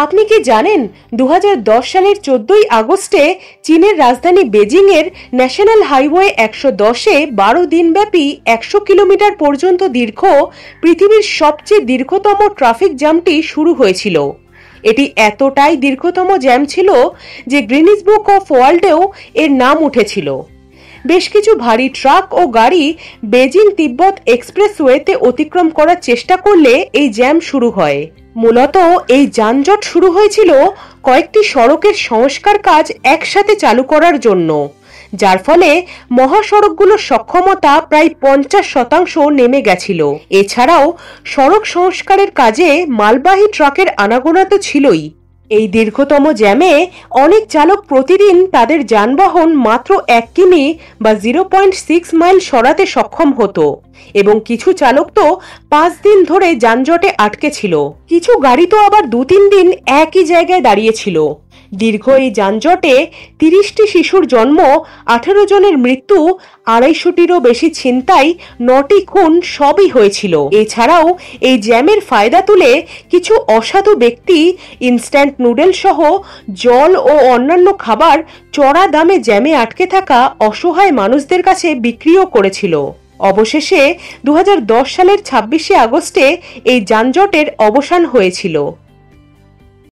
আপনি কি জানেন 2010 সালের 14ই আগস্টে চীনের রাজধানী বেজিংয়ের ন্যাশনাল হাইওয়ে 110-এ 12 দিনব্যাপী 100 কিলোমিটার পর্যন্ত দীর্ঘ পৃথিবীর সবচেয়ে দীর্ঘতম ট্রাফিক জ্যামটি শুরু হয়েছিল। এটি এতটাই দীর্ঘতম জ্যাম ছিল যে গ্রিনিস বুক অফ ওয়ার্ল্ডেও এর নাম উঠেছিল। বেশ কিছু ভারী ট্রাক ও গাড়ি বেজিং তিব্বত এক্সপ্রেসওয়েতে অতিক্রম করার চেষ্টা করলে এই জ্যাম শুরু হয়। মূলত এই যানজট শুরু হয়েছিল কয়েকটি সড়কের সংস্কার কাজ একসাথে চালু করার জন্য, যার ফলে মহাসড়কগুলোর সক্ষমতা প্রায় 50% নেমে গেছিল। এছাড়াও সড়ক সংস্কারের কাজে মালবাহী ট্রাকের আনাগোনা তো ছিলই। এই দীর্ঘতম জ্যামে অনেক চালক প্রতিদিন তাদের যানবাহন মাত্র 1 কিমি বা 0.6 মাইল সরাতে সক্ষম হতো এবং কিছু চালক তো 5 দিন ধরে যানজটে আটকে ছিল। কিছু গাড়ি তো আবার 2-3 দিন একই জায়গায় দাঁড়িয়েছিল। দীর্ঘ এই যানজটে 30টি শিশুর জন্ম, 18 জনের মৃত্যু, 250-টিরও বেশি ছিনতাই, 9টি খুন সবই হয়েছিল। এছাড়াও এই জ্যামের ফায়দা তুলে কিছু অসাধু ব্যক্তি ইনস্ট্যান্ট নুডল সহ জল ও অন্যান্য খাবার চড়া দামে জ্যামে আটকে থাকা অসহায় মানুষদের কাছে বিক্রিও করেছিল। অবশেষে 2010 সালের 26শে আগস্টে এই যানজটের অবসান হয়েছিল।